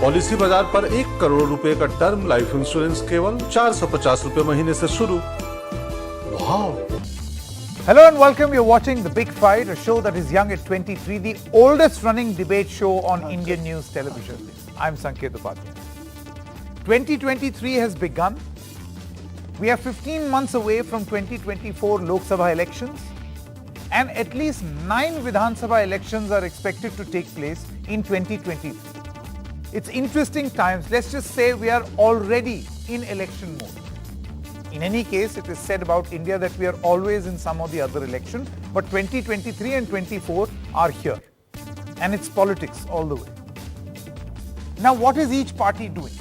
Policy बाजार पर 1 करोड़ रुपए का टर्म लाइफ इंश्योरेंस केवल 450 रुपए महीने से शुरू। वाह! Hello and welcome. You're watching The Big Fight, a show that is young at 23, the oldest running debate show on Indian news television. I'm Sanket Upadhyay. 2023 has begun. We are 15 months away from 2024 Lok Sabha elections, and at least 9 Vidhan Sabha elections are expected to take place in 2023. It's interesting times. Let's just say we are already in election mode. In any case, it is said about India that we are always in some or the other election, but 2023 and 24 are here. And it's politics all the way. Now, what is each party doing?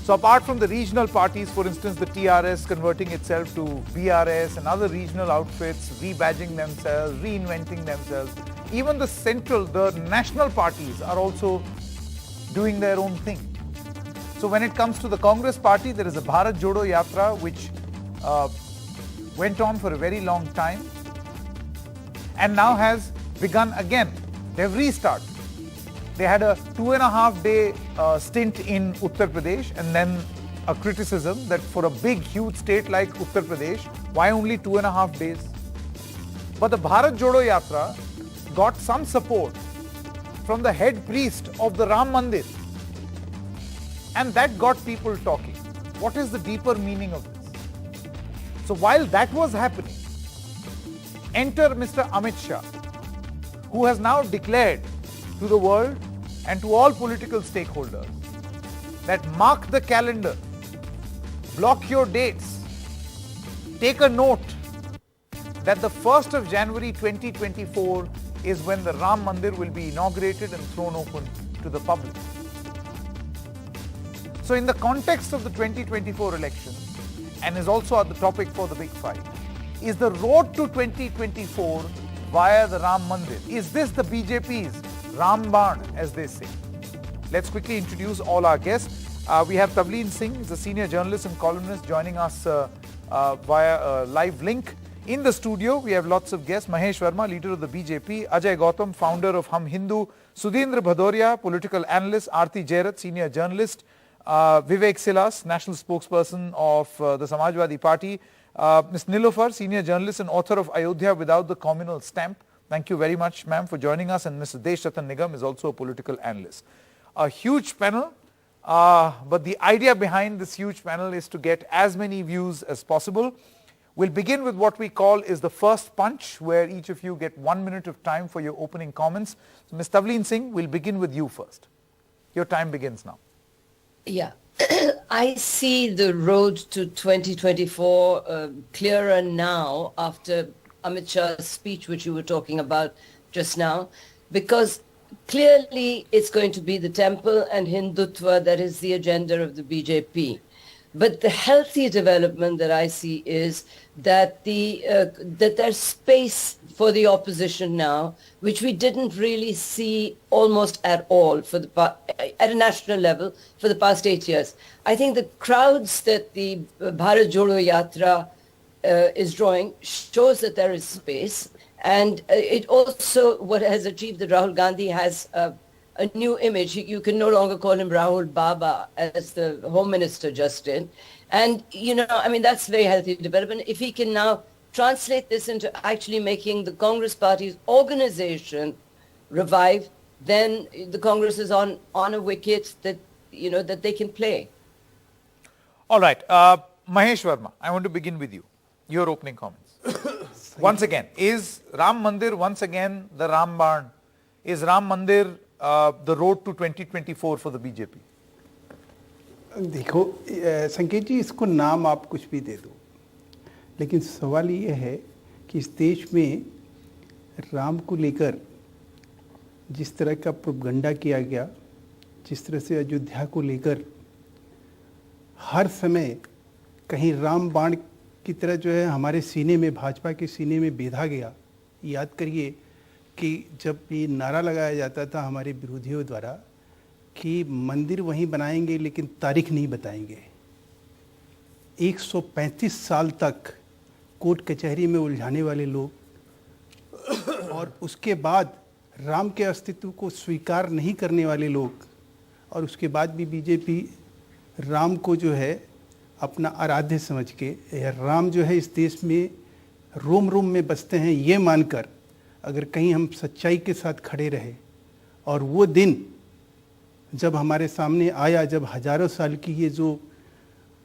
So apart from the regional parties, for instance, the TRS converting itself to BRS and other regional outfits, rebadging themselves, reinventing themselves, even the central, the national parties are also doing their own thing. So when it comes to the Congress party, there is a Bharat Jodo Yatra which went on for a very long time and now has begun again. They've restarted. They had a 2.5-day stint in Uttar Pradesh and then a criticism that for a big, huge state like Uttar Pradesh, why only 2.5 days? But the Bharat Jodo Yatra got some support from the head priest of the Ram Mandir. And that got people talking. What is the deeper meaning of this? So while that was happening, enter Mr. Amit Shah, who has now declared to the world and to all political stakeholders that mark the calendar, block your dates, take a note that the 1st of January 2024 is when the Ram Mandir will be inaugurated and thrown open to the public. So in the context of the 2024 election, and is also at the topic for the big fight, is the road to 2024 via the Ram Mandir. Is this the BJP's Ramban, as they say? Let's quickly introduce all our guests. We have Tavleen Singh, he's a senior journalist and columnist, joining us via a live link. In the studio, we have lots of guests. Mahesh Verma, leader of the BJP. Ajay Gautam, founder of Hum Hindu. Sudhindra Bhadoria, political analyst. Aarti Jairat, senior journalist. Vivek Silas, national spokesperson of the Samajwadi Party. Ms. Nilofar, senior journalist and author of Ayodhya Without the Communal Stamp. Thank you very much, ma'am, for joining us. And Mr. Desh Ratan Nigam is also a political analyst. A huge panel, but the idea behind this huge panel is to get as many views as possible. We'll begin with what we call is the first punch, where each of you get 1 minute of time for your opening comments. So, Ms. Tavleen Singh, we'll begin with you first. Your time begins now. Yeah, I see the road to 2024 clearer now after Amit Shah's speech, which you were talking about just now, because clearly it's going to be the temple and Hindutva that is the agenda of the BJP. But the healthy development that I see is that that there's space for the opposition now, which we didn't really see almost at all at a national level for the past 8 years. I think the crowds that the Bharat Jodo Yatra is drawing shows that there is space, and it also what has achieved that Rahul Gandhi has a new image. You can no longer call him Rahul Baba, as the Home Minister just did. And, that's very healthy development. If he can now translate this into actually making the Congress party's organization revive, then the Congress is on a wicket that, that they can play. All right. Mahesh Verma, I want to begin with you. Your opening comments. Once again, is Ram Mandir once again the Ramban? Is Ram Mandir the road to 2024 for the BJP? देखो संकेत जी, इसको नाम आप कुछ भी दे दो, लेकिन सवाल ये है कि इस देश में राम को लेकर जिस तरह का प्रोपगंडा किया गया, जिस तरह से अयोध्या को लेकर हर समय कहीं राम बाण की तरह जो है हमारे सीने में, भाजपा के सीने में बेधा गया। याद करिए कि जब ये नारा लगाया जाता था हमारे विरोधियों द्वारा कि मंदिर वहीं बनाएंगे लेकिन तारीख नहीं बताएंगे, 135 साल तक कोर्ट कचहरी में उलझाने वाले लोग और उसके बाद राम के अस्तित्व को स्वीकार नहीं करने वाले लोग और उसके बाद भी बीजेपी राम को जो है अपना आराध्य समझ के, राम जो है इस देश में रोम रोम में बसते हैं ये मानकर, अगर कहीं हम सच्चाई के साथ खड़े रहे और वो दिन जब हमारे सामने आया, जब हजारों साल की ये जो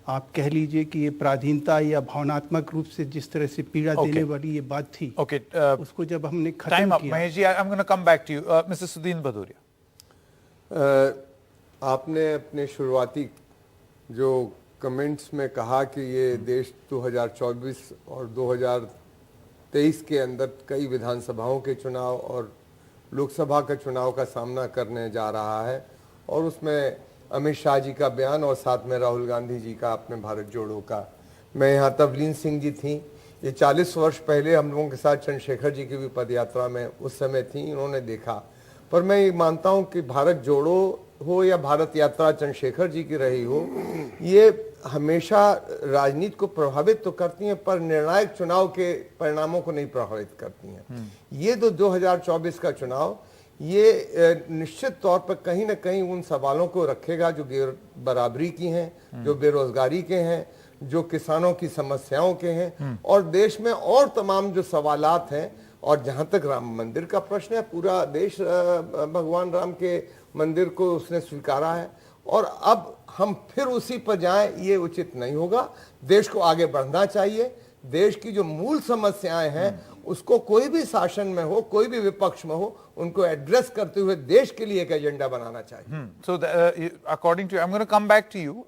आप कह लीजिए कि ये पराधीनता या भावनात्मक रूप से जिस तरह से पीड़ा देने वाली ये बात थी, उसको जब हमने खत्म किया। Mahesh ji, I am gonna come back to you, mister Sudeen Bhadauria. आपने अपने शुरुआती जो कमेंट्स में कहा कि ये देश 2024 और 2023 के अंदर कई विधानसभाओं के चुनाव और लोकसभा के चुनाव का सामना करने जा रहा है, और उसमें अमित शाह जी का बयान और साथ में राहुल गांधी जी का अपने भारत जोड़ो का, मैं यहाँ तवलीन सिंह जी थी, ये 40 वर्ष पहले हम लोगों के साथ चंद्रशेखर जी की भी पदयात्रा में उस समय थी, इन्होंने देखा। पर मैं ये मानता हूँ कि भारत जोड़ो हो या भारत यात्रा चंद्रशेखर जी की रही हो, ये हमेशा राजनीति को प्रभावित तो करती हैं पर निर्णायक चुनाव के परिणामों को नहीं प्रभावित करती हैं। ये 2024 का चुनाव ये निश्चित तौर पर कहीं ना कहीं उन सवालों को रखेगा जो गैर बराबरी की हैं, जो बेरोजगारी के हैं, जो किसानों की समस्याओं के हैं, और देश में और तमाम जो सवालात हैं। और जहां तक राम मंदिर का प्रश्न है, पूरा देश भगवान राम के मंदिर को उसने स्वीकारा है, और अब हम फिर उसी पर जाएं ये उचित नहीं होगा। देश को आगे बढ़ना चाहिए। देश की जो मूल समस्याएं हैं उसको कोई भी शासन में हो, कोई भी विपक्ष में हो, उनको एड्रेस करते हुए देश के लिए एक एजेंडा बनाना चाहिए। So according to you, I'm going to come back to you.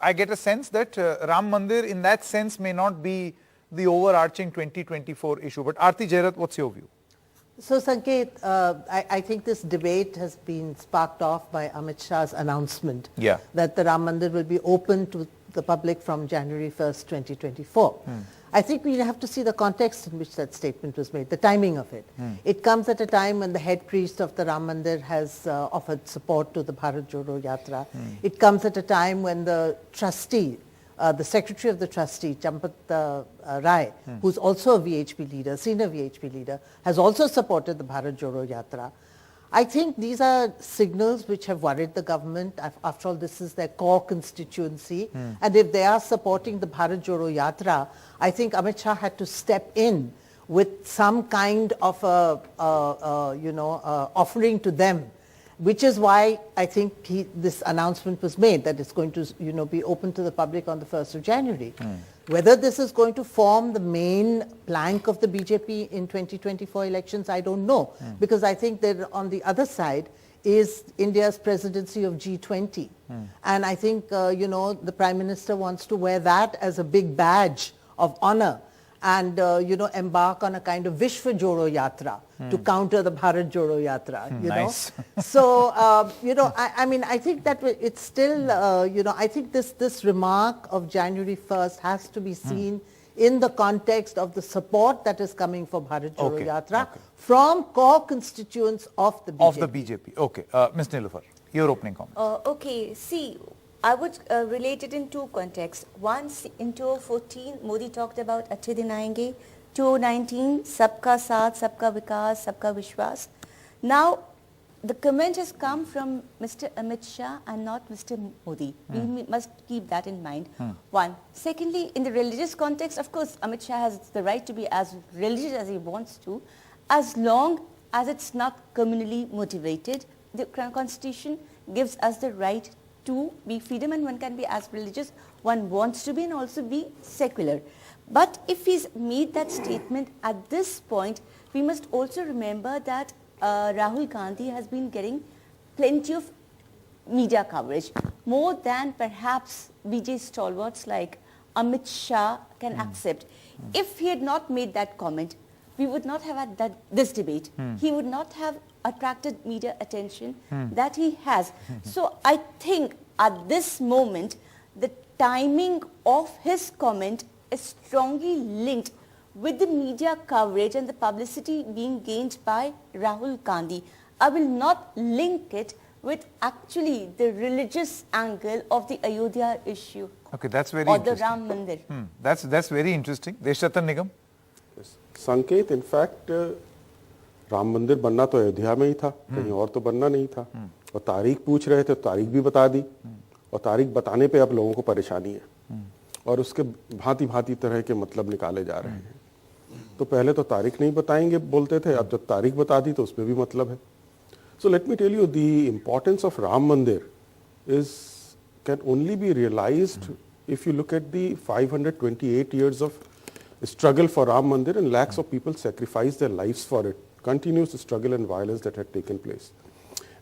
I get a sense that Ram Mandir in that sense may not be the overarching 2024 issue, but Aarti Jairat, what's your view? So Sanket, I think this debate has been sparked off by Amit Shah's announcement that the Ram Mandir will be open to the public from January 1st, 2024. I think we have to see the context in which that statement was made, the timing of it. It comes at a time when the head priest of the Ram Mandir has offered support to the Bharat Jodo Yatra. It comes at a time when the trustee, the secretary of the trustee, Champat Rai, who's also a VHP leader, senior VHP leader, has also supported the Bharat Jodo Yatra. I think these are signals which have worried the government. After all, this is their core constituency. And if they are supporting the Bharat Jodo Yatra, I think Amit Shah had to step in with some kind of offering to them, which is why I think this announcement was made that it's going to be open to the public on the 1st of January. Whether this is going to form the main plank of the BJP in 2024 elections, I don't know. Because I think that on the other side is India's presidency of G20. And I think, the Prime Minister wants to wear that as a big badge of honor and, embark on a kind of Vishwa Jodo Yatra to counter the Bharat Jodo Yatra, Nice. So, I think that it's still, I think this remark of January 1st has to be seen in the context of the support that is coming for Bharat Jodo Yatra from core constituents of the BJP. Of the BJP. Okay. Ms. Nilufar, your opening comment. See, I would relate it in two contexts. One, in 2014, Modi talked about Achhe Din Aayenge. 2019, Sabka Saath, Sabka Vikas, Sabka Vishwas. Now, the comment has come from Mr. Amit Shah and not Mr. Modi. We must keep that in mind. One. Secondly, in the religious context, of course, Amit Shah has the right to be as religious as he wants to, as long as it's not communally motivated. The Constitution gives us the right to be freedom, and one can be as religious one wants to be and also be secular. But if he's made that statement at this point, we must also remember that Rahul Gandhi has been getting plenty of media coverage, more than perhaps BJ stalwarts like Amit Shah can accept. If he had not made that comment, we would not have had this debate. He would not have attracted media attention that he has. So I think at this moment, the timing of his comment is strongly linked with the media coverage and the publicity being gained by Rahul Gandhi. I will not link it with actually the religious angle of the Ayodhya issue. Okay, that's very or interesting. Or the Ram Mandir. That's very interesting. Deshratan Nigam? संकेत in fact Ram मंदिर बनना तो अयोध्या में ही था, कहीं और तो बनना नहीं था। और तारीख पूछ रहे थे तो तारीख भी बता दी, और तारीख बताने पे अब लोगों को परेशानी है और उसके भांति भांति तरह के मतलब निकाले जा रहे हैं। तो पहले तो तारीख नहीं बताएंगे बोलते थे, अब जब तारीख बता दी तो उसमें भी मतलब है। So let me tell you, the importance of Ram Mandir can only be realized if you look at the 528 years of struggle for Ram Mandir, and lakhs of people sacrificed their lives for it, continuous struggle and violence that had taken place.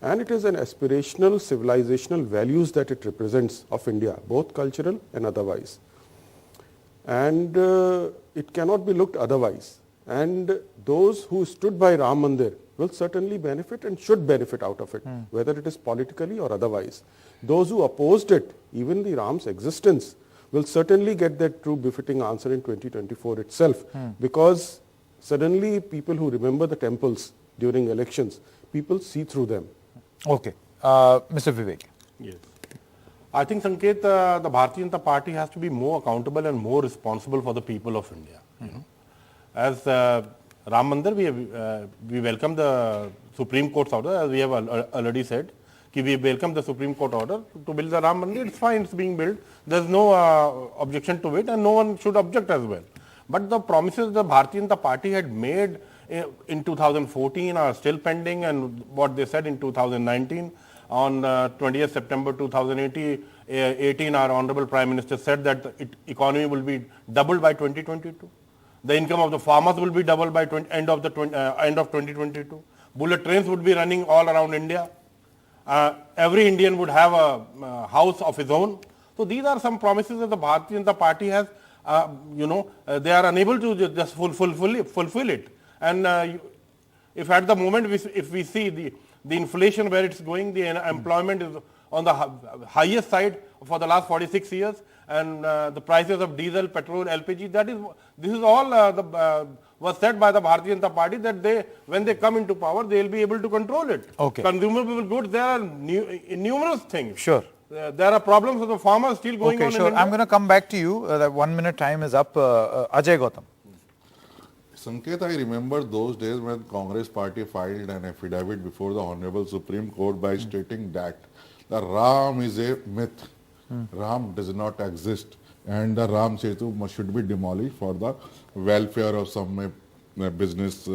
And it is an aspirational, civilizational values that it represents of India, both cultural and otherwise. And it cannot be looked otherwise. And those who stood by Ram Mandir will certainly benefit and should benefit out of it, whether it is politically or otherwise. Those who opposed it, even the Ram's existence, will certainly get that true befitting answer in 2024 itself, because suddenly people who remember the temples during elections, people see through them. Okay. Mr. Vivek. Yes. I think, Sanket, the Bharatiya Janata Party has to be more accountable and more responsible for the people of India. You know? As Ram Mandir, we welcome the Supreme Court's order, as we have already said. We welcome the Supreme Court order to build the Ram Mandir. It's fine, it's being built. There's no objection to it, and no one should object as well. But the promises the Bharatiya Janata Party had made in 2014 are still pending, and what they said in 2019. On 20th September 2018, our Honorable Prime Minister said that the economy will be doubled by 2022. The income of the farmers will be doubled by end of 2022. Bullet trains would be running all around India. Every Indian would have a house of his own. So these are some promises that the Bharatiya Janata Party has. They are unable to just fulfill it. And if at the moment if we see the inflation where it's going, the employment is on the highest side for the last 46 years, and the prices of diesel, petrol, LPG, this is all was said by the Bharatiya Janata Party that when they come into power, they will be able to control it. Okay. Consumable goods, there are numerous things. Sure. There are problems with the farmers still going on. Okay, sure. I'm going to come back to you. That 1 minute time is up. Ajay Gautam. Sanket, I remember those days when Congress party filed an affidavit before the Honorable Supreme Court by stating that the Ram is a myth. Ram does not exist, and the Ram Setu should be demolished for the welfare of some business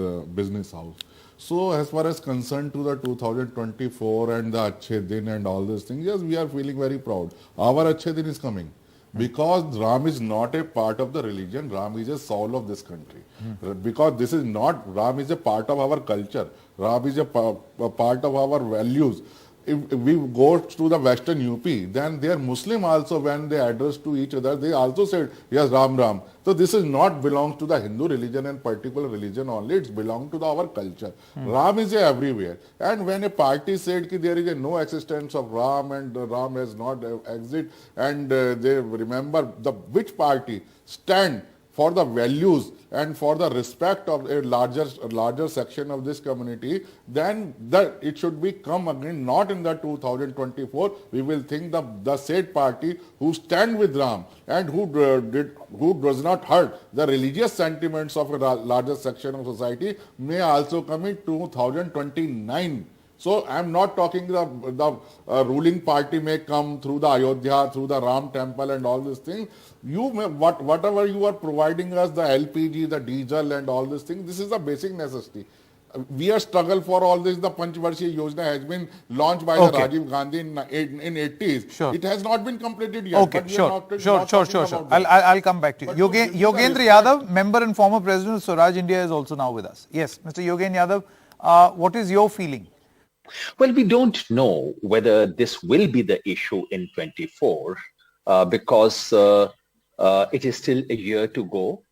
house. So as far as concerned to the 2024 and the Achhe Din and all these things, yes, we are feeling very proud. Our Achhe Din is coming. Because Ram is not a part of the religion, Ram is a soul of this country. Because this is not, Ram is a part of our culture. Ram is a part of our values. If we go to the Western UP, then they are Muslim also, when they address to each other, they also said, yes, Ram, Ram. So this is not belongs to the Hindu religion and particular religion only, it's belongs to our culture. Ram is everywhere. And when a party said that there is a no existence of Ram and Ram has not exist, and they remember which party stand for the values and for the respect of a larger section of this community, then it should be come again, not in the 2024. We will think the said party who stand with Ram and who does not hurt the religious sentiments of a larger section of society may also come in 2029. So I am not talking the ruling party may come through the Ayodhya, through the Ram temple and all these things. Whatever you are providing us, the LPG, the diesel and all these things, this is a basic necessity. We are struggle for all this. The Panchvarshi Yojana has been launched by the Rajiv Gandhi in 80s. Sure. It has not been completed yet. Okay, sure. I'll come back to you. Yogendra Yadav, member and former president of Swaraj India, is also now with us. Yes, Mr. Yogendra Yadav, what is your feeling? Well, we don't know whether this will be the issue in 24 because it is still a year to go.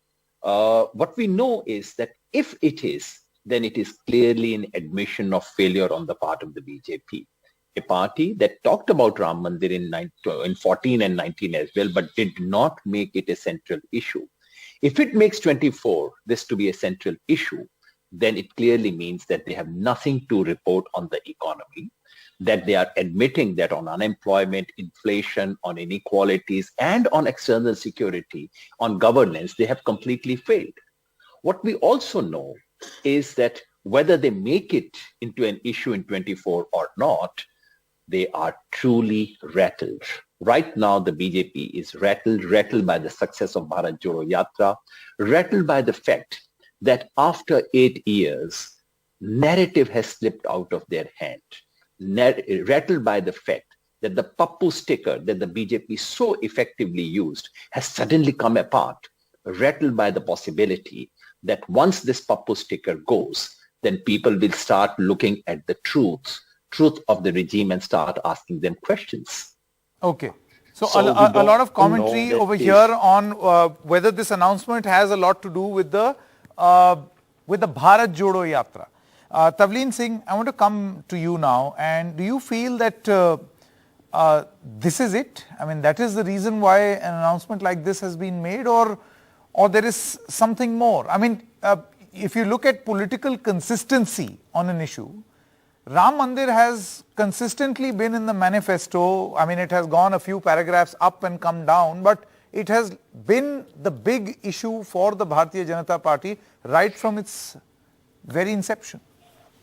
What we know is that if it is, then it is clearly an admission of failure on the part of the BJP, a party that talked about Ram Mandir in 14 and 19 as well, but did not make it a central issue. If it makes 24 this to be a central issue, then it clearly means that they have nothing to report on the economy, that they are admitting that on unemployment, inflation, on inequalities, and on external security, on governance, they have completely failed. What we also know is that whether they make it into an issue in 24 or not, they are truly rattled. Right now, the BJP is rattled by the success of Bharat Jodo Yatra, rattled by the fact that after 8 years, narrative has slipped out of their hand, rattled by the fact that the Pappu sticker that the BJP so effectively used has suddenly come apart, rattled by the possibility that once this Pappu sticker goes, then people will start looking at the truth of the regime and start asking them questions. Okay. So a lot of commentary over here on whether this announcement has a lot to do with the Bharat Jodo Yatra. Tavleen Singh, I want to come to you now. And do you feel that this is it? I mean, that is the reason why an announcement like this has been made, or there is something more? I mean, if you look at political consistency on an issue, Ram Mandir has consistently been in the manifesto. I mean, it has gone a few paragraphs up and come down, but it has been the big issue for the Bharatiya Janata Party right from its very inception.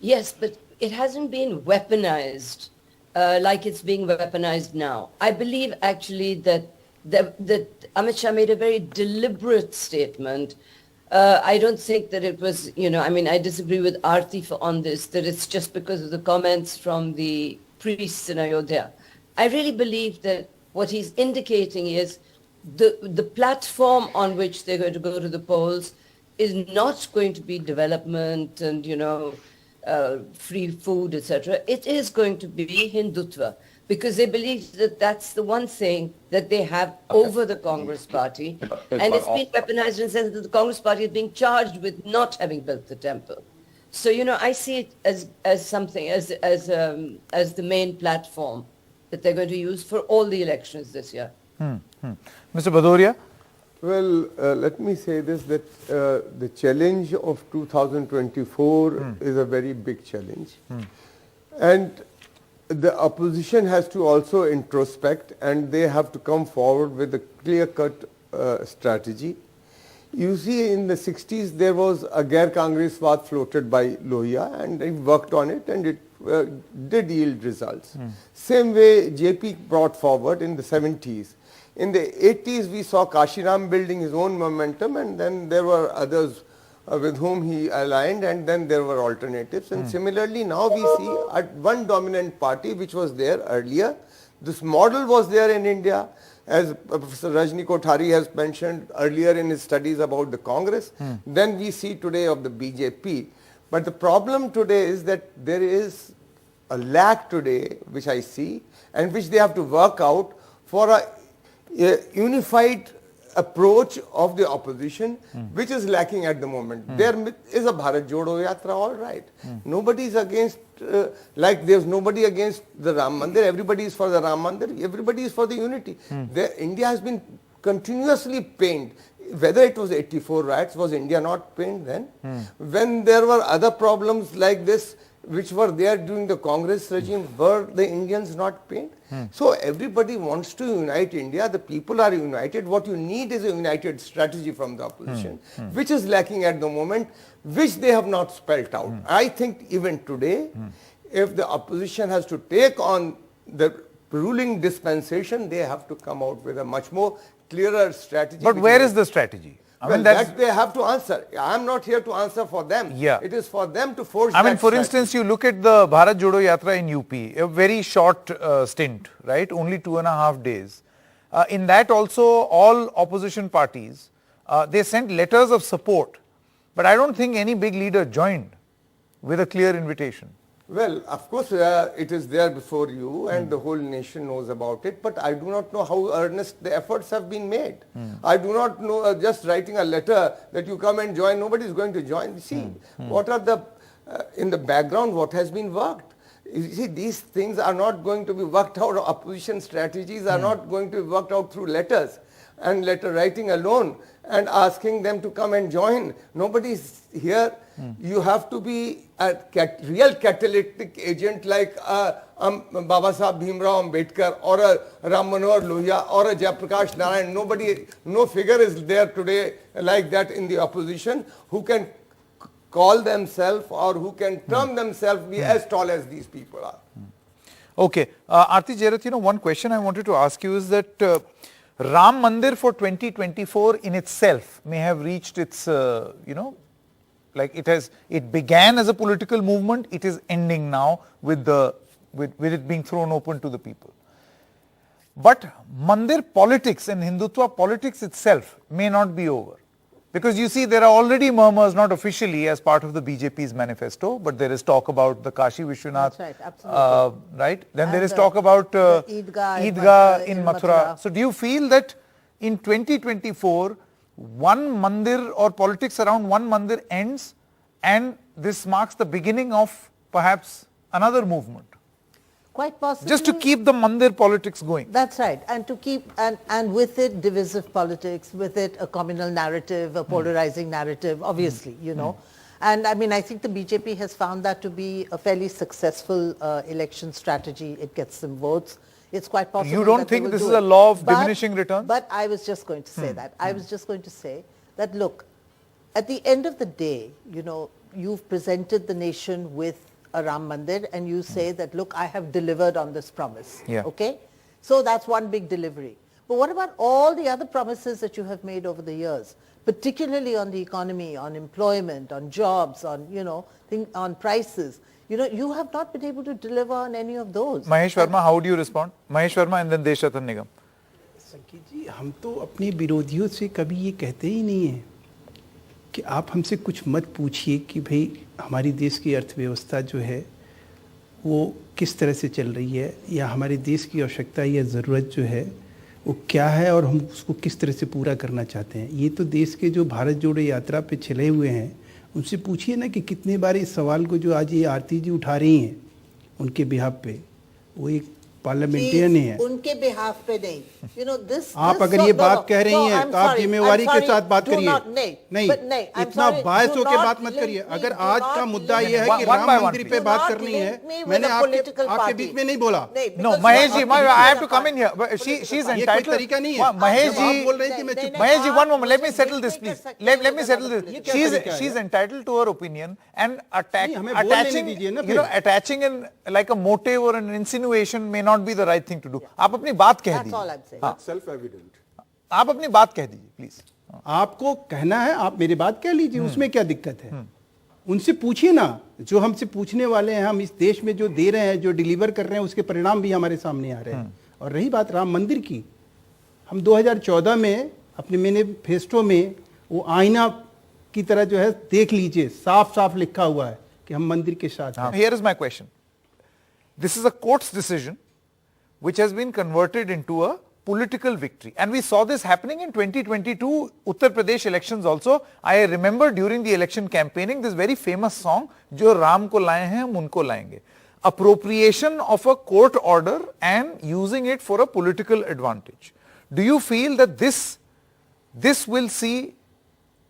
Yes, but it hasn't been weaponized like it's being weaponized now. I believe actually that Amit Shah made a very deliberate statement. I don't think that it was, I disagree with Aarti on this, that it's just because of the comments from the priests in Ayodhya. I really believe that what he's indicating is the platform on which they're going to go to the polls is not going to be development and, free food, etc. It is going to be Hindutva, because they believe that that's the one thing that they have over the Congress party. And it's been weaponized in the sense that the Congress party is being charged with not having built the temple. So, I see it as something, as the main platform that they're going to use for all the elections this year. Mr. Bhadoria? Well, let me say this, that the challenge of 2024 is a very big challenge. And the opposition has to also introspect, and they have to come forward with a clear-cut strategy. You see, in the 60s, there was a Gair Congresswad floated by Lohia, and he worked on it, and it did yield results. Same way JP brought forward in the 70s. In the 80s, we saw Kashiram building his own momentum, and then there were others with whom he aligned, and then there were alternatives. And similarly, now we see one dominant party which was there earlier. This model was there in India, as Professor Rajni Kothari has mentioned earlier in his studies about the Congress. Then we see today of the BJP. But the problem today is that there is a lack today, which I see, and which they have to work out for a unified approach of the opposition, which is lacking at the moment. There is a Bharat Jodo Yatra, all right. Nobody is against, like there's nobody against the Ram Mandir. Everybody is for the Ram Mandir. Everybody is for the unity. India has been continuously pained. Whether it was 84 riots, was India not pained then? When there were other problems like this, which were there during the Congress regime, were the Indians not pained? So everybody wants to unite India. The people are united. What you need is a united strategy from the opposition, which is lacking at the moment, which they have not spelt out. I think even today, if the opposition has to take on the ruling dispensation, they have to come out with a much more clearer strategy. But where is the strategy? That they have to answer. I am not here to answer for them. It is for them to force I mean, for instance, you look at the Bharat Jodo Yatra in UP, a very short stint, right? Only 2.5 days. In that also, all opposition parties, they sent letters of support. But I don't think any big leader joined with a clear invitation. Well, of course, it is there before you, and the whole nation knows about it, but I do not know how earnest the efforts have been made. I do not know, just writing a letter that you come and join, nobody is going to join. See, what are the, in the background, what has been worked? You see, these things are not going to be worked out, opposition strategies are not going to be worked out through letters and letter writing alone and asking them to come and join. Nobody is here. You have to be a real catalytic agent like Baba Sahib Bhimrao Ambedkar or a Ram Manohar Lohia or a Jayaprakash Narayan. No figure is there today like that in the opposition who can call themselves or who can term themselves be as tall as these people are. Okay. Aarti Jairath, one question I wanted to ask you is that Ram Mandir for 2024 in itself may have reached its, like it began as a political movement, it is ending now with it being thrown open to the people. But Mandir politics and Hindutva politics itself may not be over. Because you see, there are already murmurs, not officially as part of the BJP's manifesto, but there is talk about the Kashi Vishwanath. That's right, absolutely. Right? Then And there is talk about the Eidgah in Mathura. So do you feel that in 2024, one Mandir or politics around one Mandir ends and this marks the beginning of perhaps another movement? Quite possibly. Just to keep the Mandir politics going. That's right. And to keep, and with it divisive politics, with it a communal narrative, a polarizing narrative, obviously, And I mean, I think the BJP has found that to be a fairly successful election strategy. It gets some votes. It's quite possible. You don't think this is a law of diminishing returns? But I was just going to say that. I was just going to say that, look, at the end of the day, you've presented the nation with a Ram Mandir and you say that, look, I have delivered on this promise. Yeah. Okay? So that's one big delivery. But what about all the other promises that you have made over the years, particularly on the economy, on employment, on jobs, on, on prices? You have not been able to deliver on any of those. Mahesh Verma, how do you respond? Mahesh Verma and then Deshratan Nigam. संकेत जी, हम तो अपने विरोधियों से कभी ये कहते ही नहीं है कि आप हमसे कुछ मत पूछिए कि भाई हमारी देश की अर्थव्यवस्था जो है वो किस तरह से चल रही है या हमारे देश की आवश्यकता या ज़रूरत जो है वो क्या है और हम उसको किस तरह से पूरा करना चाहते हैं। ये तो देश के जो भारत जोड़ो यात्रा पे चले हुए हैं उनसे पूछिए ना कि कितने बार इस सवाल को जो आज ये आरती जी उठा रही हैं उनके बिहाफ पे, वो एक पार्लियामेंटेरियन है। उनके बिहाफ पे नहीं, आप अगर ये बात कह रही हैं तो आप जिम्मेवारी के साथ बात करिए। नहीं, इतना बायस होकर बात मत करिए। अगर आज का मुद्दा ये है कि राम मंदिर पे बात करनी है, मैंने आपके बीच में नहीं बोला। No, Mahesh ji, I have to come in here. She's entitled. ये तरीका नहीं है। Mahesh आप बोल रहे थे मैं चुप। Mahesh ji, one moment. Let me settle this, please. Let me settle this. She's entitled to her opinion and attaching in like a motive or an insinuation may not be the right thing to do. आप अपनी बात कह दीजिए। Self evident. आप अपनी बात कह दीजिए प्लीज। आपको कहना है, आप मेरी बात कह लीजिए, उसमें क्या दिक्कत है? उनसे पूछिए ना, जो हमसे पूछने वाले हैं, हम इस देश में जो दे रहे हैं, जो डिलीवर कर रहे हैं, उसके परिणाम भी हमारे सामने आ रहे हैं। और रही बात राम मंदिर की, हम 2014 में अपने मैनिफेस्टो में वो आईना की तरह जो है देख लीजिए, साफ साफ लिखा हुआ है कि हम मंदिर के साथ हैं। Here is my question. This is a court's decision which has been converted into a political victory. And we saw this happening in 2022 Uttar Pradesh elections also. I remember during the election campaigning this very famous song, Jo Ram ko laye hain, hum unko layenge. Appropriation of a court order and using it for a political advantage. Do you feel that this will see,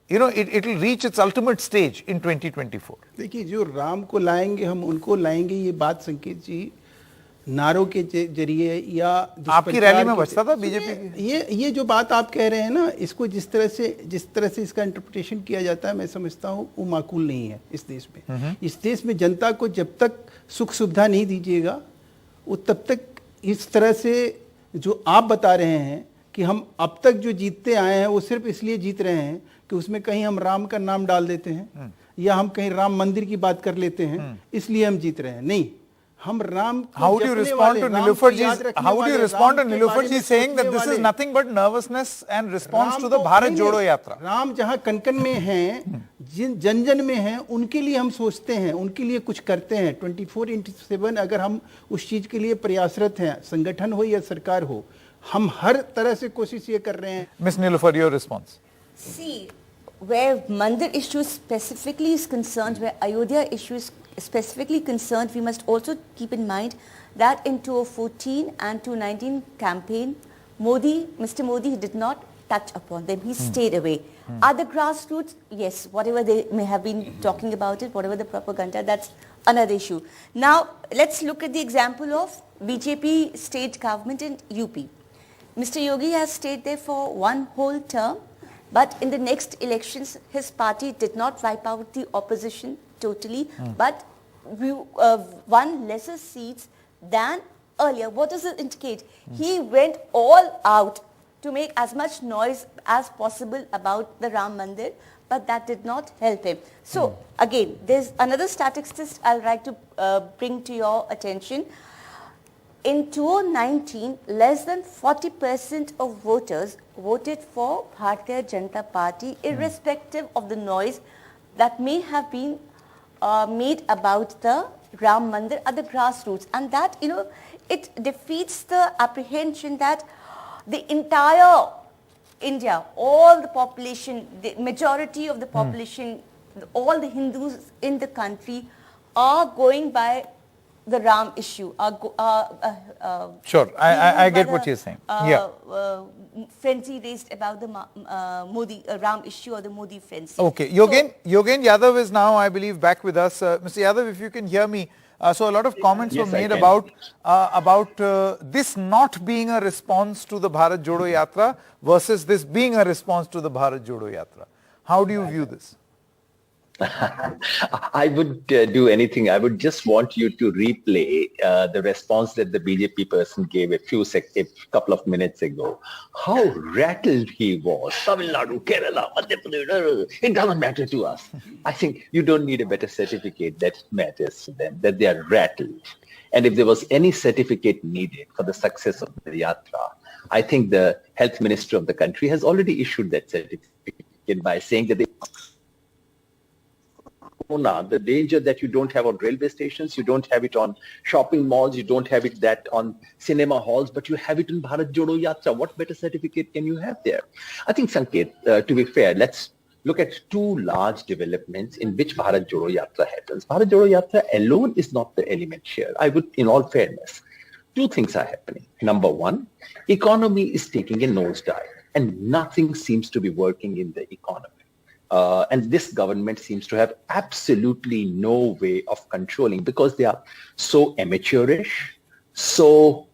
it will reach its ultimate stage in 2024? देखिए, जो राम को लाएंगे हम उनको लाएंगे, ये बात संकेत जी नारों के जरिए या आपकी रैली में बचता था बीजेपी। ये जो बात आप कह रहे हैं ना, इसको जिस तरह से इसका इंटरप्रिटेशन किया जाता है, मैं समझता हूँ वो माकूल नहीं है इस देश में। इस देश में जनता को जब तक सुख सुविधा नहीं दीजिएगा, वो तब तक इस तरह से जो आप बता रहे हैं कि हम अब तक जो जीतते आए हैं वो सिर्फ इसलिए जीत रहे हैं कि उसमें कहीं हम राम का नाम डाल देते हैं या हम कहीं राम मंदिर की बात कर लेते हैं, इसलिए हम जीत रहे हैं। नहीं, हम Ram. How do you respond to Nilofer ji saying that this is nothing but nervousness and response to the Bharat Jodo Yatra? Ram जहाँ कन में हैं, जन जन में हैं, उनके लिए हम सोचते हैं, उनके लिए कुछ करते हैं। 24/7 अगर हम उस चीज के लिए प्रयासरत हैं, संगठन हो या सरकार हो, हम हर तरह से कोशिश ये कर रहे हैं। Miss Nilofer, your response. See, where Mandir issue specifically is concerned, where Ayodhya issue is specifically concerned, we must also keep in mind that in 2014 and 2019 campaign, Mr. Modi did not touch upon them. He stayed away. Other grassroots, yes, whatever they may have been talking about it, whatever the propaganda, that's another issue. Now, let's look at the example of BJP state government in UP. Mr. Yogi has stayed there for one whole term, but in the next elections, his party did not wipe out the opposition totally, but won lesser seats than earlier, what does it indicate? He went all out to make as much noise as possible about the Ram Mandir, but that did not help him. So again, there's another statistics I'd like to bring to your attention. In 2019, less than 40% of voters voted for Bharatiya Janata Party, irrespective of the noise that may have been made about the Ram Mandir at the grassroots. And that, it defeats the apprehension that the entire India, all the population, the majority of the population, all the Hindus in the country are going by the Ram issue. Sure, I get what you're saying. Frenzy raised about the Modi Ram issue or the Modi frenzy. Okay, Yogen Yadav is now, I believe, back with us. Mr. Yadav, if you can hear me. So a lot of comments were made about this not being a response to the Bharat Jodo Yatra versus this being a response to the Bharat Jodo Yatra. How do you view this? I would do anything. I would just want you to replay the response that the BJP person gave a couple of minutes ago. How rattled he was. Tamil Nadu, Kerala, Madhya Pradesh, it doesn't matter to us. I think you don't need a better certificate that matters to them, that they are rattled. And if there was any certificate needed for the success of the Yatra, I think the health minister of the country has already issued that certificate by saying that the danger that you don't have on railway stations, you don't have it on shopping malls, you don't have it that on cinema halls, but you have it in Bharat Jodo Yatra. What better certificate can you have there? I think, Sanket, to be fair, let's look at two large developments in which Bharat Jodo Yatra happens. Bharat Jodo Yatra alone is not the element here. I would, in all fairness, two things are happening. Number one, economy is taking a nosedive and nothing seems to be working in the economy. And this government seems to have absolutely no way of controlling because they are so amateurish, so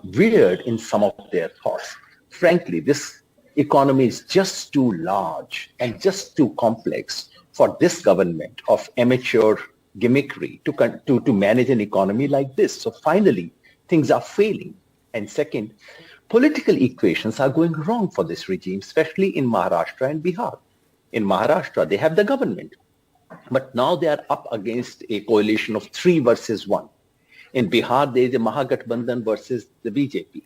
weird in some of their thoughts. Frankly, this economy is just too large and just too complex for this government of amateur gimmickry to manage an economy like this. So finally, things are failing. And second, political equations are going wrong for this regime, especially in Maharashtra and Bihar. In Maharashtra, they have the government, but now they are up against a coalition of 3 versus 1. In Bihar, there is a Mahagathbandhan versus the BJP.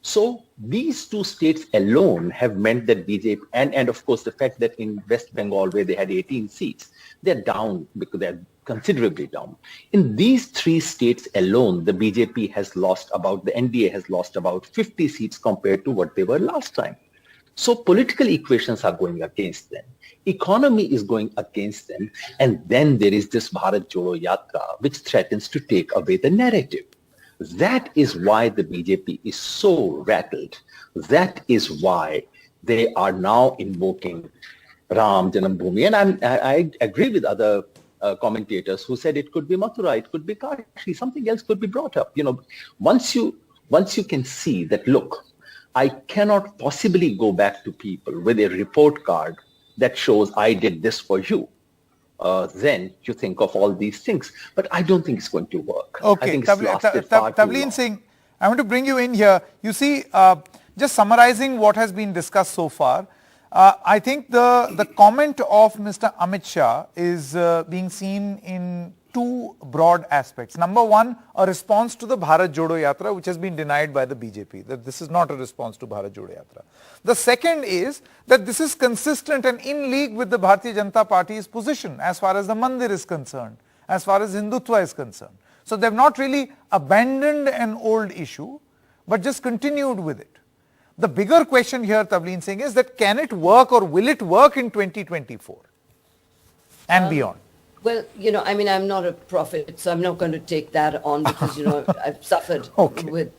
So these two states alone have meant that BJP, and of course the fact that in West Bengal, where they had 18 seats, they're down because they're considerably down. In these 3 states alone, the BJP has lost the NDA has lost about 50 seats compared to what they were last time. So political equations are going against them. Economy is going against them. And then there is this Bharat Jodo Yatra, which threatens to take away the narrative. That is why the BJP is so rattled. That is why they are now invoking Ram Janambhoomi. And I agree with other commentators who said it could be Mathura, it could be Kashi, something else could be brought up. Once you can see that, look, I cannot possibly go back to people with a report card that shows I did this for you. Then you think of all these things. But I don't think it's going to work. Okay, I think it's lasted far too long. Tavleen Singh, I want to bring you in here. You see, just summarizing what has been discussed so far, I think the comment of Mr. Amit Shah is being seen in 2 broad aspects. Number one, a response to the Bharat Jodo Yatra, which has been denied by the BJP, that this is not a response to Bharat Jodo Yatra. The second is that this is consistent and in league with the Bharatiya Janata Party's position as far as the Mandir is concerned, as far as Hindutva is concerned. So they've not really abandoned an old issue, but just continued with it. The bigger question here, Tavleen Singh, is that can it work or will it work in 2024 and beyond? Well, I'm not a prophet, so I'm not going to take that on because, I've suffered with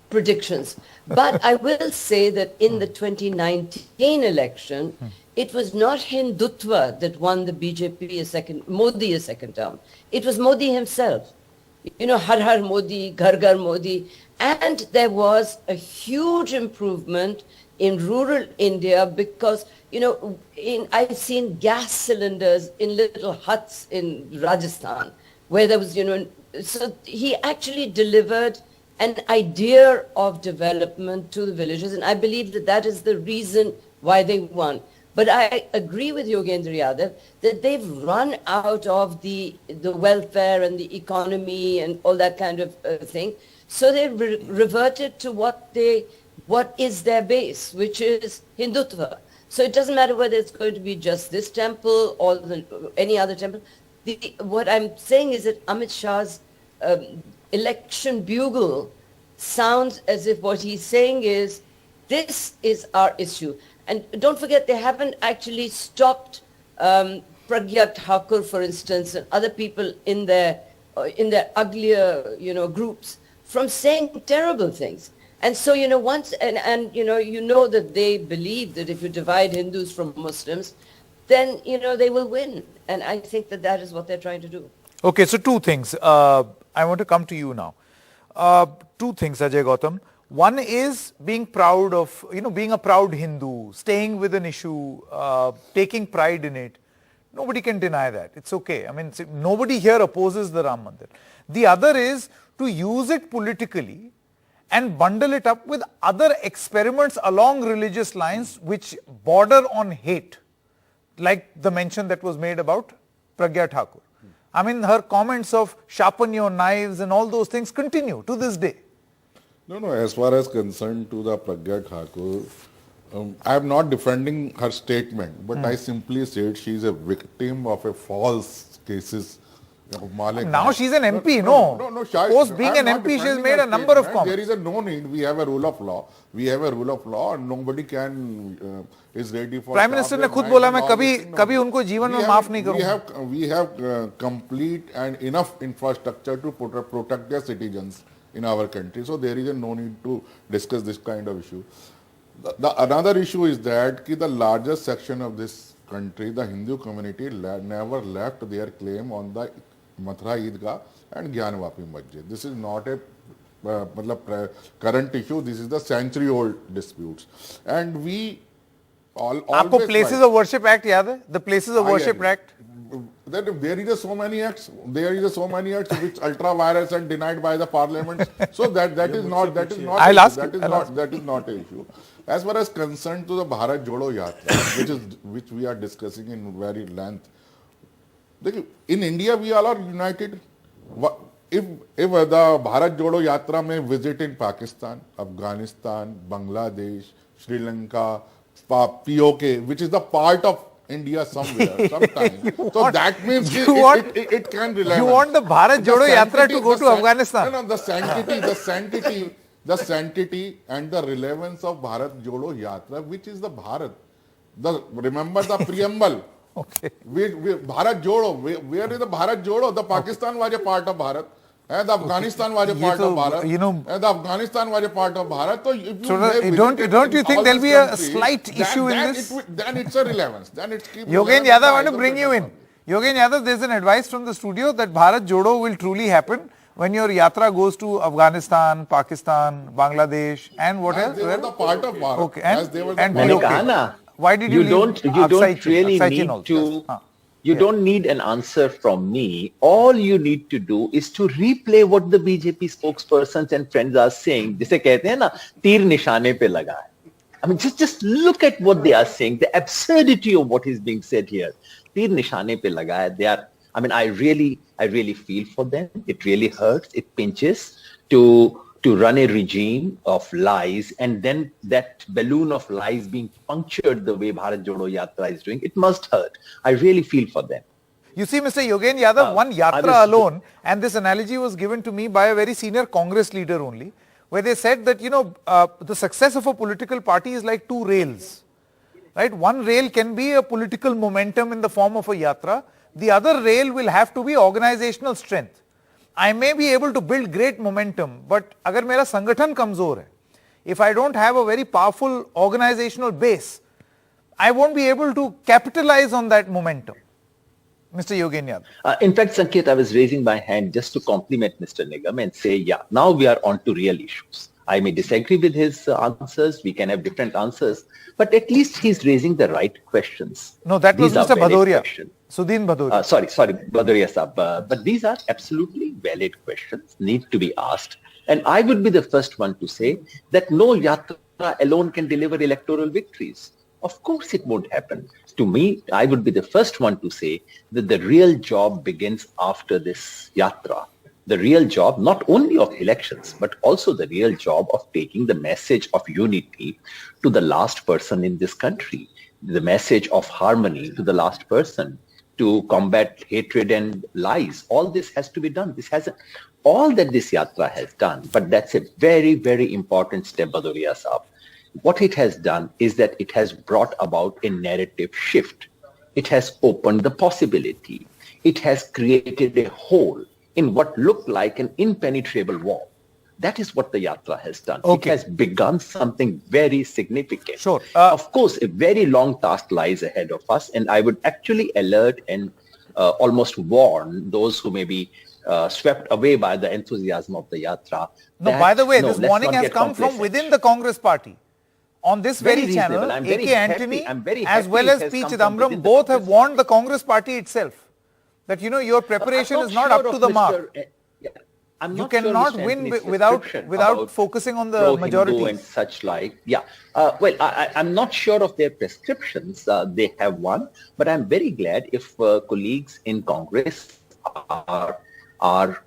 predictions. But I will say that in the 2019 election, it was not Hindutva that won the BJP Modi a second term. It was Modi himself. Har Har Modi, Ghar Ghar Modi. And there was a huge improvement in rural India because, I've seen gas cylinders in little huts in Rajasthan where there was, So he actually delivered an idea of development to the villagers, and I believe that that is the reason why they won. But I agree with Yogendra Yadav that they've run out of the welfare and the economy and all that kind of thing. So they reverted to what is their base, which is Hindutva. So it doesn't matter whether it's going to be just this temple or any other temple. What I'm saying is that Amit Shah's election bugle sounds as if what he's saying is, this is our issue. And don't forget, they haven't actually stopped Pragya Thakur, for instance, and other people in their uglier, groups from saying terrible things. And so, once, and that they believe that if you divide Hindus from Muslims, then, they will win. And I think that is what they're trying to do. Okay, so two things. I want to come to you now. Two things, Ajay Gautam. One is being proud of, being a proud Hindu, staying with an issue, taking pride in it. Nobody can deny that. It's okay. I mean, nobody here opposes the Ram Mandir. The other is to use it politically and bundle it up with other experiments along religious lines which border on hate, like the mention that was made about Pragya Thakur. I mean, her comments of sharpen your knives and all those things continue to this day. No, as far as concerned to the Pragya Thakur, I am not defending her statement, but I simply said she is a victim of a false cases. Now she's an MP, Post being an MP, she has made a number of comments. There is no need. We have a rule of law. And nobody can is ready for. Prime Minister ने खुद बोला मैं कभी उनको जीवन में माफ नहीं करूँगा. We have complete and enough infrastructure to protect their citizens in our country. So there is no need to discuss this kind of issue. Another issue is that the largest section of this country, the Hindu community, never left their claim on the Mathura Eidgah and Gyanvapi Masjid. This is not a current issue. This is the century-old disputes. And we आपको Places of Worship Act याद है? The Places of Worship Act. There is so many acts which ultra virus and denied by the parliament. So that is not an issue. As far as concerned to the Bharat Jodo Yatra, which we are discussing in very length. In India we all are united. If the Bharat Jodo Yatra may visit in Pakistan, Afghanistan, Bangladesh, Sri Lanka, POK, which is the part of India somewhere, sometime. So that means it can rely. You want the Bharat Jodo Yatra to go to Afghanistan? No, the sanctity and the relevance of Bharat Jodo Yatra, which is the Bharat. Remember the preamble. Okay. Bharat Jodo. Where is the Bharat Jodo? The Pakistan was a part of Bharat. And the Afghanistan was a part of Bharat. And the Afghanistan was a part of Bharat. So don't you think there'll be a slight issue in this? Then it's a relevance. Then it's Yogendra Yadav, I want to bring you in. Yogendra Yadav, there's an advice from the studio that Bharat Jodo will truly happen when your yatra goes to Afghanistan, Pakistan, Bangladesh, and what else? They were the part of Bharat. Okay. And why did you don't really need to. You don't need an answer from me. All you need to do is to replay what the BJP spokespersons and friends are saying. जिसे कहते हैं ना तीर निशाने पे लगा है. I mean, just look at what they are saying. The absurdity of what is being said here. तीर निशाने पे लगा है. They are. I mean, I really feel for them. It really hurts. It pinches to run a regime of lies, and then that balloon of lies being punctured the way Bharat Jodo Yatra is doing, it must hurt. I really feel for them. You see, Mr. Yogendra Yadav, one yatra alone, and this analogy was given to me by a very senior Congress leader only, where they said that, the success of a political party is like two rails, right? One rail can be a political momentum in the form of a yatra. The other rail will have to be organizational strength. I may be able to build great momentum, but agar mera sangathan kamzor hai, if I don't have a very powerful organizational base, I won't be able to capitalize on that momentum. Mr. Yogendra Yadav. In fact, Sanket, I was raising my hand just to compliment Mr. Nigam and say, yeah, now we are on to real issues. I may disagree with his answers, we can have different answers, but at least he's raising the right questions. No, that was Mr. Bhadoria. Sudhin Bhadoria. Sorry, Bhadoria Saab. But these are absolutely valid questions, need to be asked. And I would be the first one to say that no yatra alone can deliver electoral victories. Of course it won't happen. To me, I would be the first one to say that the real job begins after this yatra. The real job, not only of elections, but also the real job of taking the message of unity to the last person in this country, the message of harmony to the last person, to combat hatred and lies. All this has to be done. This has all that this yatra has done, but that's a very, very important step, Bhadoria Saab. What it has done is that it has brought about a narrative shift. It has opened the possibility. It has created a hole in what looked like an impenetrable wall. That is what the yatra has done. Okay. It has begun something very significant. Sure. Of course, a very long task lies ahead of us, and I would actually alert and almost warn those who may be swept away by the enthusiasm of the yatra. No, that, by the way, no, this let's warning not has get come from complacent. within the Congress party. On this Very very channel, reasonable. I'm very A.K. happy. Antony I'm very as happy well it as has P. come from Chidambaram within the both have Congress warned the Congress party itself that, your preparation is not up to the mark. You cannot win without focusing on the majority and such like. Yeah. Well, I'm not sure of their prescriptions. They have won, but I'm very glad if colleagues in Congress are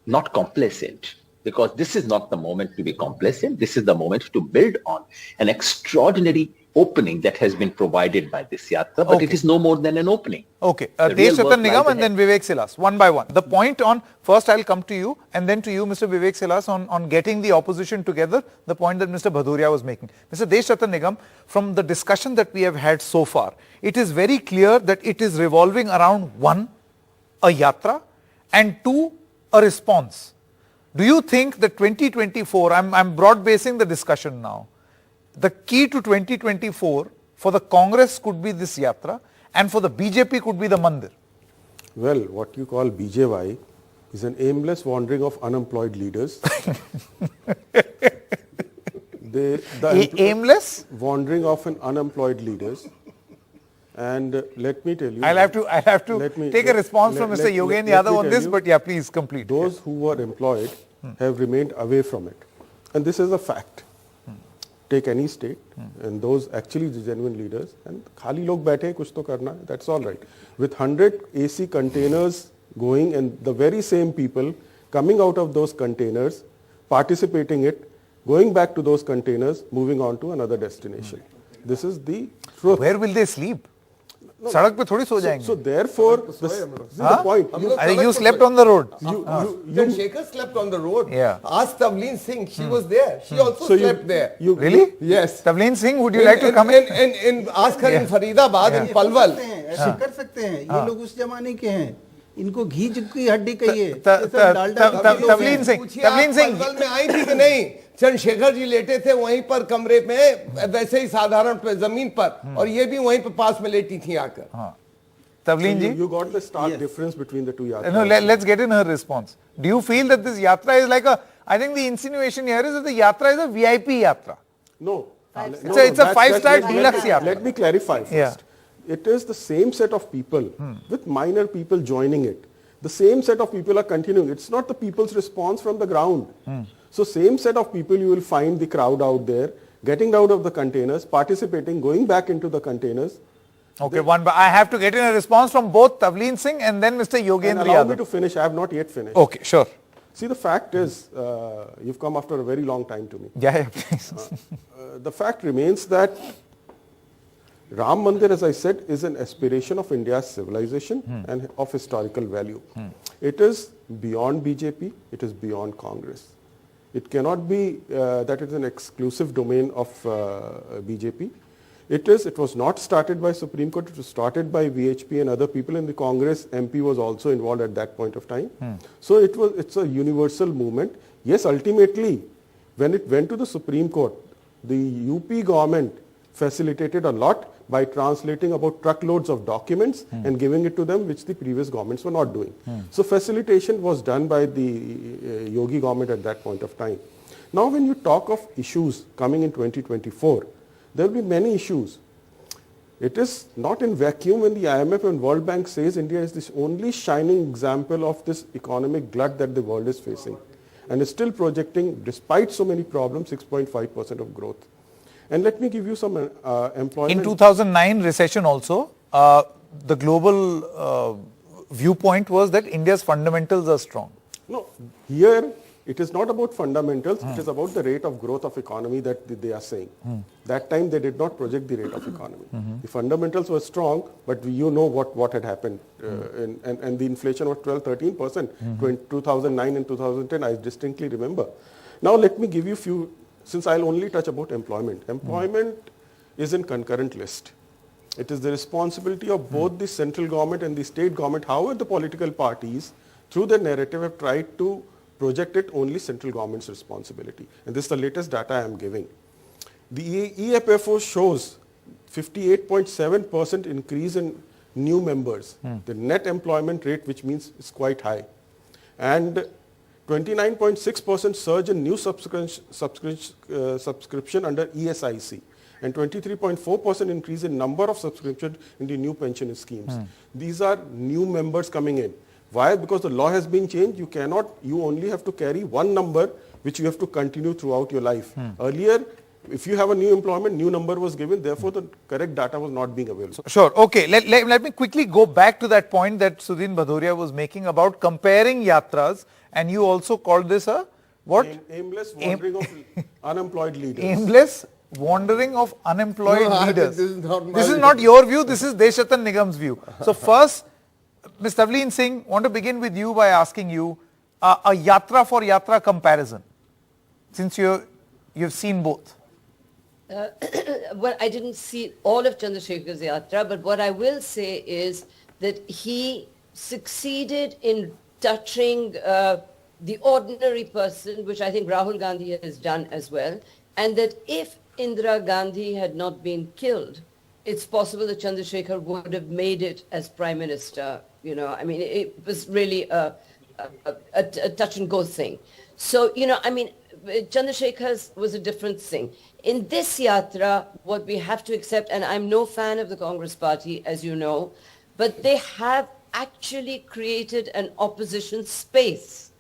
not complacent, because this is not the moment to be complacent. This is the moment to build on an extraordinary opening that has been provided by this yatra, but it is no more than an opening. Okay, The real Desh work Ratan lies Nigam and ahead. then Vivek Silas, one by one. The point on, first I'll come to you and then to you, Mr. Vivek Silas, on getting the opposition together, the point that Mr. Bhadoria was making. Mr. Desh Ratan Nigam, from the discussion that we have had so far, it is very clear that it is revolving around one, a yatra, and two, a response. Do you think that 2024, I'm broad basing the discussion now, the key to 2024 for the Congress could be this yatra and for the BJP could be the Mandir? Well, what you call BJY is an aimless wandering of unemployed leaders. Aimless? Wandering of an unemployed leaders. And let me tell you... I'll have to take a response from Mr. Yogen Yadav on this, but yeah, please complete. Those who were employed have remained away from it. And this is a fact. Take any state, and those actually the genuine leaders, and khali log baithe kuch to karna hai, that's all right. With 100 AC containers going and the very same people coming out of those containers, participating it, going back to those containers, moving on to another destination. This is the truth. Where will they sleep? सड़क पे थोड़ी सो जाएंगे. So therefore, this is the point. You slept on the road. Chandrasekhar slept on the road. Yeah. Ask Tavleen Singh. She was there. She also slept there. Really? Yes. Tavleen Singh, would you like to come in? Ask her in Faridabad, in Palwal. ऐसे कर सकते हैं. ये लोग उस जमाने के हैं. इनको घी की हड्डी कहिए. Tavleen Singh. पलवल में आई थी कि नहीं? चंद्रशेखर जी लेटे थे वहीं पर कमरे में, वैसे ही साधारण जमीन पर, और ये भी वहीं पर पास में लेटी थी आकर. Tavleen ji? You got the stark difference between the two yatras. No, let's get in her response. Do you feel that this yatra is like I think the insinuation here is that the yatra is a VIP yatra. No. It's a 5-star deluxe yatra. Let me clarify first. Yeah. It is the same set of people with minor people joining it. The same set of people are continuing. It's not the people's response from the ground. So same set of people, you will find the crowd out there, getting out of the containers, participating, going back into the containers. Okay, I have to get in a response from both Tavleen Singh and then Mr. Yogendra Allow Yadav. me to finish. I have not yet finished. Okay, sure. See, the fact is, you've come after a very long time to me. Yeah, please. The fact remains that Ram Mandir, as I said, is an aspiration of India's civilization and of historical value. It is beyond BJP. It is beyond Congress. It cannot be that it is an exclusive domain of BJP. It was not started by Supreme Court. It was started by VHP and other people, and the Congress MP was also involved at that point of time. So it's a universal movement. Yes, ultimately, when it went to the Supreme Court, the UP government facilitated a lot by translating about truckloads of documents and giving it to them, which the previous governments were not doing. So facilitation was done by the Yogi government at that point of time. Now when you talk of issues coming in 2024, there will be many issues. It is not in vacuum when the IMF and World Bank says India is this only shining example of this economic glut that the world is facing, and is still projecting, despite so many problems, 6.5% of growth. And let me give you some employment. In 2009 recession also, the global viewpoint was that India's fundamentals are strong. No, here it is not about fundamentals, it is about the rate of growth of economy that they are saying. That time they did not project the rate of economy. The fundamentals were strong, but you know what had happened. And the inflation was 12-13%, 2009 and 2010, I distinctly remember. Now let me give you few, since I'll only touch about employment. Employment is in concurrent list. It is the responsibility of both the central government and the state government. However, the political parties, through their narrative, have tried to project it only central government's responsibility. And this is the latest data I am giving. The EFFO shows 58.7% increase in new members. The net employment rate, which means it's quite high. And 29.6% surge in new subscription under ESIC. And 23.4% increase in number of subscriptions in the new pension schemes. These are new members coming in. Why? Because the law has been changed. You only have to carry one number which you have to continue throughout your life. Earlier, if you have a new employment, new number was given, therefore the correct data was not being available. Sure, okay. Let me quickly go back to that point that Sudhin Bhadoria was making about comparing yatras, and you also called this a what? Aimless wandering of unemployed leaders. Aimless wandering of unemployed leaders. This is not your view, this is Deshatan Nigam's view. So first, Ms. Tavleen Singh, want to begin with you by asking you a yatra for yatra comparison, since you've seen both. Well, I didn't see all of Chandrasekhar's yatra, but what I will say is that he succeeded in touching the ordinary person, which I think Rahul Gandhi has done as well, and that if Indira Gandhi had not been killed, it's possible that Chandrasekhar would have made it as Prime Minister. You know, I mean, it was really a touch and go thing. So, you know, I mean, Chandrasekhar's was a different thing. In this yatra, what we have to accept, and I'm no fan of the Congress party, as you know, but they have actually created an opposition space.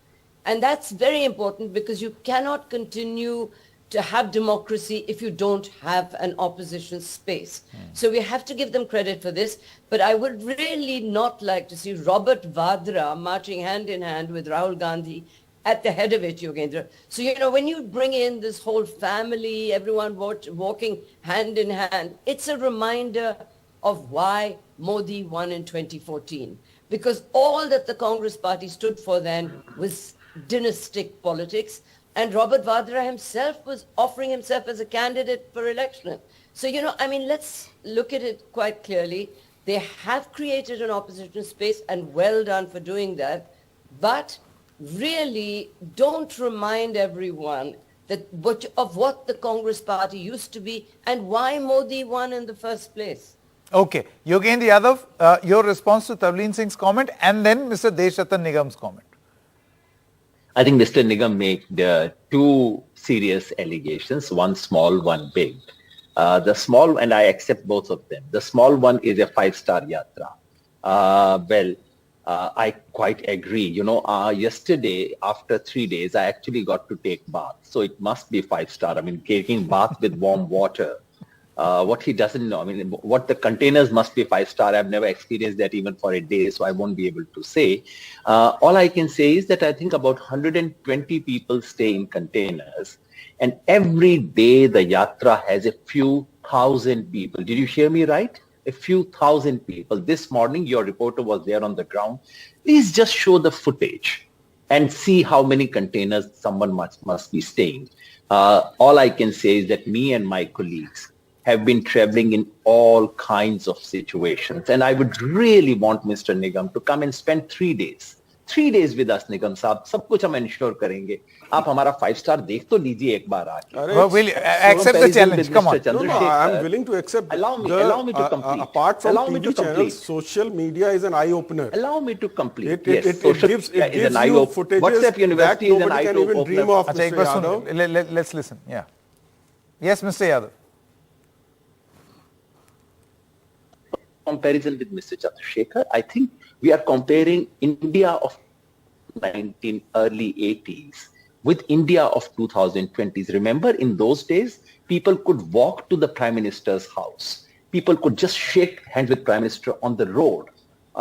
And that's very important because you cannot continue to have democracy if you don't have an opposition space. So we have to give them credit for this, but I would really not like to see Robert Vadra marching hand in hand with Rahul Gandhi at the head of it, Yogendra. So, you know, when you bring in this whole family, everyone walking hand in hand, it's a reminder of why Modi won in 2014. Because all that the Congress party stood for then was dynastic politics. And Robert Vadra himself was offering himself as a candidate for election. So, you know, I mean, let's look at it quite clearly. They have created an opposition space, and well done for doing that. But really don't remind everyone that of what the Congress party used to be and why Modi won in the first place. Okay. Yogendra Yadav, your response to Tavleen Singh's comment, and then Mr. Deshatan Nigam's comment. I think Mr. Nigam made two serious allegations, one small, one big. The small, and I accept both of them. The small one is a 5-star yatra. I quite agree. You know, yesterday, after 3 days, I actually got to take bath. So it must be 5-star. I mean, taking bath with warm water. What he doesn't know, I mean, what the containers must be 5-star. I've never experienced that even for a day, so I won't be able to say. All I can say is that I think about 120 people stay in containers, and every day the yatra has a few thousand people. Did you hear me right? A few thousand people. This morning, your reporter was there on the ground. Please just show the footage and see how many containers someone must be staying. All I can say is that me and my colleagues have been traveling in all kinds of situations. And I would really want Mr. Nigam to come and spend 3 days. 3 days with us, Nigam साहब. सब कुछ हम ensure करेंगे. आप हमारा 5-star देख तो लीजिए एक बार आके. Well, we'll accept the challenge. Come on. No, I'm willing to accept. Allow me to complete. Apart from TV channels, social media is an eye-opener. Allow me to complete. It gives you footages WhatsApp University that is an nobody can even dream of. Let's listen. Yeah. Yes, Mr. Yadav. comparison with Mr. Chandrasekhar. I think we are comparing India of early 80s with India of 2020s. Remember, in those days, people could walk to the Prime Minister's house. People could just shake hands with Prime Minister on the road.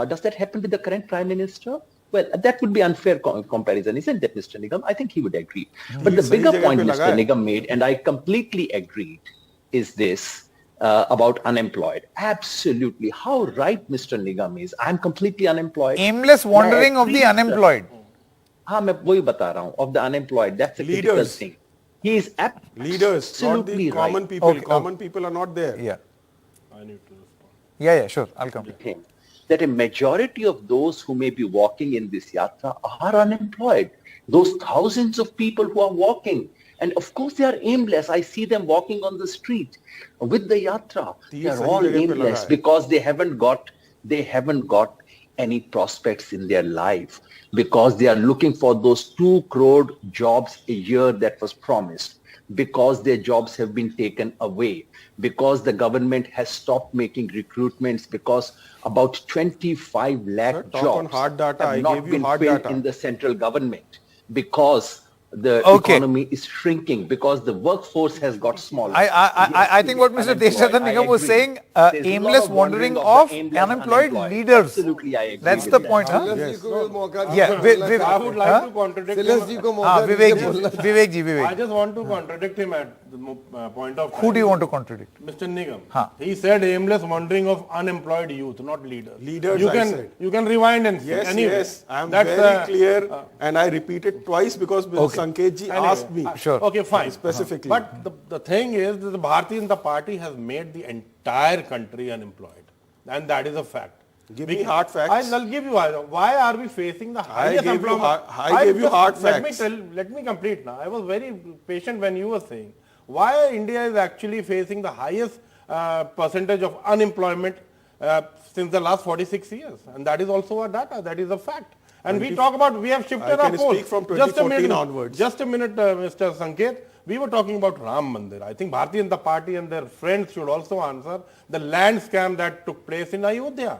Does that happen with the current Prime Minister? Well, that would be unfair comparison, isn't it, Mr. Nigam? I think he would agree. But the bigger point Mr. Nigam made, and I completely agreed, is this about unemployed. Absolutely. How right Mr. Nigam is. I'm completely unemployed. Aimless wandering of the unemployed. हाँ मैं वही बता रहा हूँ, of the unemployed. That's a critical thing. He is leaders, not the common people. Okay. Common people are not there. Yeah. I need to respond. Yeah, sure. I'll come. That a majority of those who may be walking in this yatra are unemployed. Those thousands of people who are walking, and of course they are aimless. I see them walking on the street with the yatra. They are all aimless because they haven't got any prospects in their life, because they are looking for those 2 crore jobs a year that was promised, because their jobs have been taken away, because the government has stopped making recruitments, because about 25 lakh jobs have not been filled in the central government, because the economy is shrinking, because the workforce has got smaller. I think what Mr. Deshathar Nigam was saying, aimless wandering of unemployed leaders. Absolutely, I agree. That's the point, huh? Yes. I would like to contradict him. Vivek. I just want to contradict him at the point of time. Who do you want to contradict? Mr. Nigam. He said aimless wandering of unemployed youth, not leaders. Leaders, you can rewind and see. Yes, anyway, yes. I am very clear, and I repeat it twice because Sanket ji asked me. Sure. Okay, fine. Specifically. But the thing is that the Bharatiya Janata Party has made the entire country unemployed. And that is a fact. Give me hard facts. I'll give you. Why are we facing the highest employment? I gave you hard facts. Let me complete now. I was very patient when you were saying why India is actually facing the highest percentage of unemployment since the last 46 years. And that is also a data. That is a fact. And we talk about, we have shifted our polls. Speak from 2014 onwards. Just a minute, Mr. Sanket. We were talking about Ram Mandir. I think Bharatiya Janata Party and their friends should also answer the land scam that took place in Ayodhya,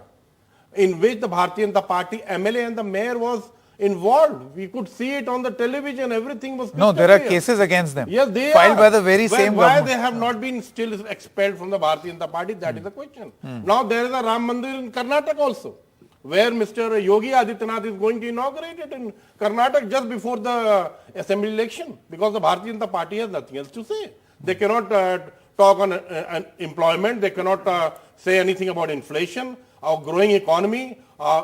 in which the Bharatiya Janata Party MLA and the mayor was involved. We could see it on the television. Everything was No, there are cases against them. Yes, they filed are. by the very same Why government. they have not been still expelled from the Bharatiya Janata Party, that is the question. Now there is a Ram Mandir in Karnataka also, where Mr. Yogi Adityanath is going to inaugurate it in Karnataka just before the assembly election, because the Bharatiya Janata Party has nothing else to say. They cannot talk on employment, they cannot say anything about inflation, our growing economy,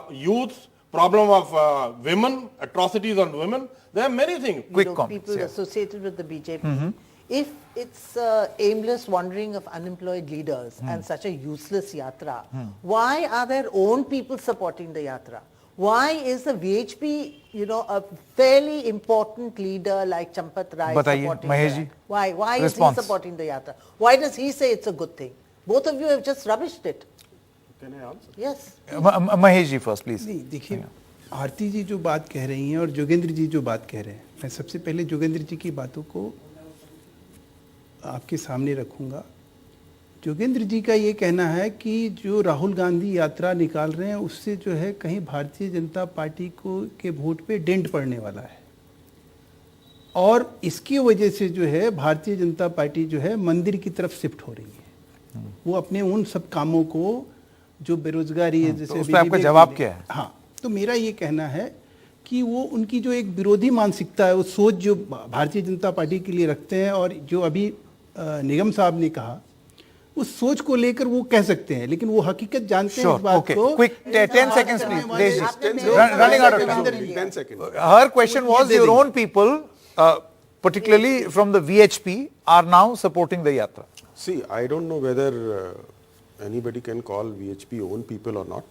youth, problem of women, atrocities on women. There are many things. Quick comments. People associated with the BJP. If it's aimless wandering of unemployed leaders and such a useless yatra, why are their own people supporting the yatra? Why is the VHP, a fairly important leader like Champat Rai supporting Mahesh the yatra? Why is he supporting the yatra? Why does he say it's a good thing? Both of you have just rubbished it. Can I answer? Yes. Mahesh ji first, please. नहीं, देखिए आरती जी जो बात कह रही हैं और जोगेंद्र जी जो बात कह रहे हैं, मैं सबसे पहले जोगेंद्र जी की बातों को आपके सामने रखूंगा। जोगेंद्र जी का ये कहना है कि जो राहुल गांधी यात्रा निकाल रहे हैं उससे जो है कहीं भारतीय जनता पार्टी को के वोट पे डेंट पड़ने वाला है, और इसकी वजह से जो है भारतीय जनता पार्टी जो है मंदिर की तरफ शिफ्ट हो रही है। वो अपने उन सब कामों को जो बेरोजगारी है, जैसे तो उस पे आपका जवाब क्या है? हाँ, तो मेरा ये कहना है कि वो उनकी जो एक विरोधी मानसिकता है, वो सोच जो भारतीय जनता पार्टी के लिए रखते हैं, और जो अभी निगम साहब ने कहा उस सोच को लेकर वो कह सकते हैं, लेकिन वो हकीकत जानते हैं इस बात को। Quick, 10 seconds please. Running out of time. 10 seconds. Her question was your own people, particularly from the VHP, are now supporting the yatra. See, I don't know whether anybody can call VHP own people or not.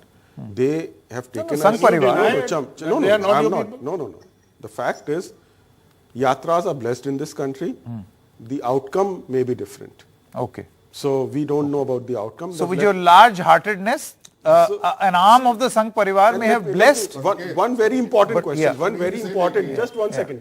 They have taken Sangh Parivar. No. The fact is, yatras are blessed in this country. The outcome may be different. Okay. So we don't know about the outcome. So with your large-heartedness, an arm of the Sangh Parivar may have blessed. One very important question. One very important. Just one second.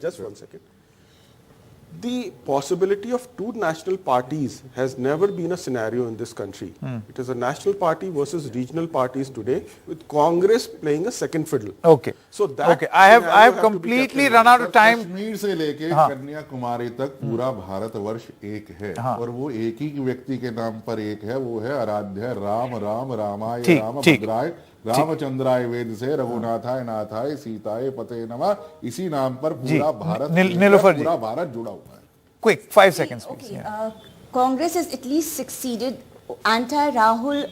The possibility of two national parties has never been a scenario in this country. It is a national party versus regional parties today, with Congress playing a second fiddle. Okay. So that okay. I have scenario to be completely kept in run out mind. of time. Kashmir से लेके कन्याकुमारी तक पूरा भारतवर्ष एक है और वो एक ही व्यक्ति के नाम पर एक है, वो है आराध्य राम। राम रामाय राम भद्राय रामचंद्राय वेद से रघुनाथाय नाथाय सीताय पते नमः, इसी नाम पर पूरा भारत पूरा भारत जुड़ा हुआ है। Quick, 5 seconds please. Okay. Congress has at least succeeded. Anti-Rahul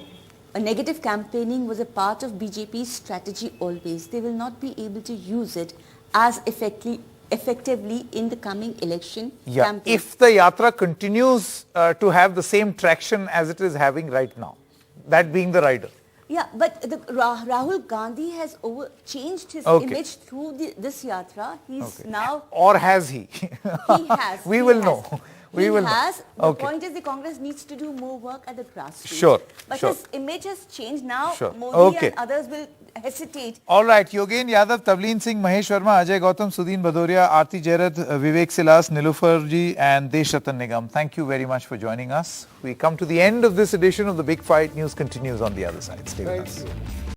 negative campaigning was a part of BJP's strategy always. They will not be able to use it as effectively in the coming election campaign. If the yatra continues to have the same traction as it is having right now, that being the rider. Yeah, but Rahul Gandhi has changed his image through this yatra. He's now... Or has he? He has. We will know. We will know. The point is the Congress needs to do more work at the grassroots. Sure. But his image has changed now. Sure. Modi and others will hesitate. All right. Yogen Yadav, Tavleen Singh, Mahesh Verma, Ajay Gautam, Sudhin Bhadoria, Aarti Jairath, Vivek Silas, Nilufar ji and Deshratan Nigam. Thank you very much for joining us. We come to the end of this edition of The Big Fight. News continues on the other side. Stay with us.